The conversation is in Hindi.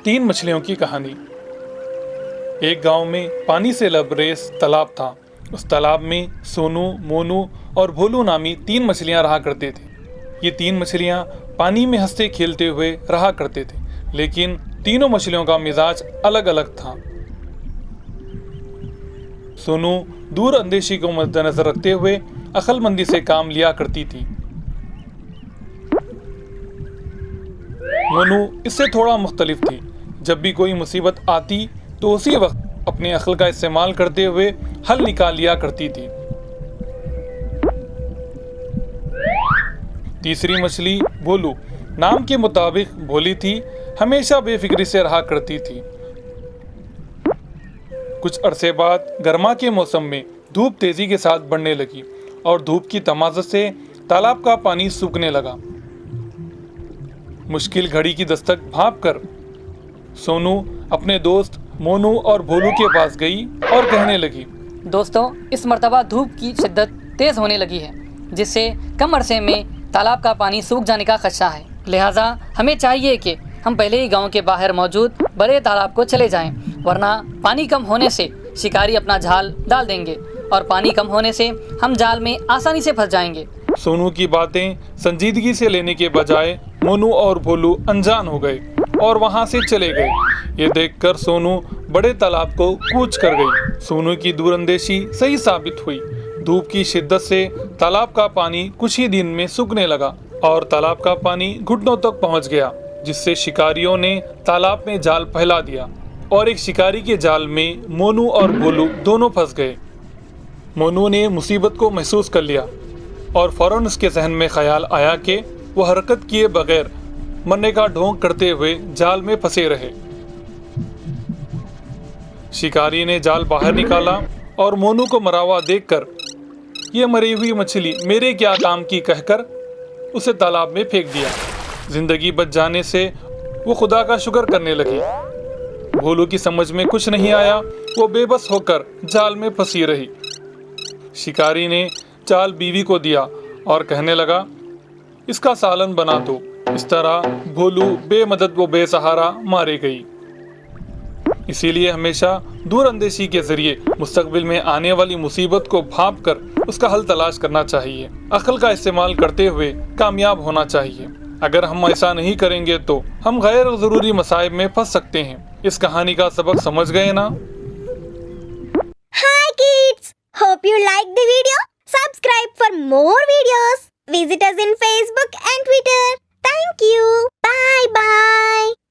तीन मछलियों की कहानी। एक गांव में पानी से लबरेज तालाब था। उस तालाब में सोनू, मोनू और भोलू नामी तीन मछलियां रहा करते थे। ये तीन मछलियां पानी में हंसते खेलते हुए रहा करते थे, लेकिन तीनों मछलियों का मिजाज अलग अलग था। सोनू दूर अंदेशी को मद्देनजर रखते हुए अक्लमंदी से काम लिया करती थी। मोनू इससे थोड़ा मुख्तलिफ थी। जब भी कोई मुसीबत आती तो उसी वक्त अपने अक्ल का इस्तेमाल करते हुए हल निकाल लिया करती थी। तीसरी मछली भोलू नाम के मुताबिक भोली थी, हमेशा बेफिक्री से रहा करती थी। कुछ अरसे बाद गर्मा के मौसम में धूप तेजी के साथ बढ़ने लगी और धूप की तमाज़त से तालाब का पानी सूखने लगा। मुश्किल घड़ी की दस्तक भांप कर सोनू अपने दोस्त मोनू और भोलू के पास गई और कहने लगी, दोस्तों, इस मर्तबा धूप की शिद्दत तेज़ होने लगी है, जिससे कम अरसे में तालाब का पानी सूख जाने का खदशा है। लिहाजा हमें चाहिए कि हम पहले ही गांव के बाहर मौजूद बड़े तालाब को चले जाएं, वरना पानी कम होने से शिकारी अपना जाल डाल देंगे और पानी कम होने से हम जाल में आसानी से फंस जाएंगे। सोनू की बातें संजीदगी से लेने के बजाय मोनू और भोलू अनजान हो गए और वहां से चले गए। ये देखकर सोनू बड़े तालाब को कूच कर गई। सोनू की दूरअंदेशी सही साबित हुई। धूप की शिद्दत से तालाब का पानी कुछ ही दिन में सूखने लगा और तालाब का पानी घुटनों तक पहुंच गया, जिससे शिकारियों ने तालाब में जाल फैला दिया और एक शिकारी के जाल में मोनू और भोलू दोनों फंस गए। मोनू ने मुसीबत को महसूस कर लिया और फौरन उसके जहन में ख्याल आया कि वो हरकत किए बगैर मरने का ढोंग करते हुए जाल में फंसे रहे। शिकारी ने जाल बाहर निकाला और मोनू को मरा हुआ देखकर ये मरी हुई मछली मेरे क्या काम की कहकर उसे तालाब में फेंक दिया। जिंदगी बच जाने से वो खुदा का शुक्र करने लगी। भोलू की समझ में कुछ नहीं आया, वो बेबस होकर जाल में फंसी रही। शिकारी ने जाल बीवी को दिया और कहने लगा, इसका सालन बना दो। इस तरह भोलू बेमदद व बेसहारा मारी गई। इसीलिए हमेशा दूरअंदेशी के जरिए मुस्तकबिल में आने वाली मुसीबत को भांप कर उसका हल तलाश करना चाहिए। अक्ल का इस्तेमाल करते हुए कामयाब होना चाहिए। अगर हम ऐसा नहीं करेंगे तो हम गैर ज़रूरी मसाइब में फंस सकते हैं। इस कहानी का सबक समझ गए ना? Hi kids! Hope you like the video. Subscribe for more videos. Visit us in Facebook and Twitter. Thank you. Bye bye.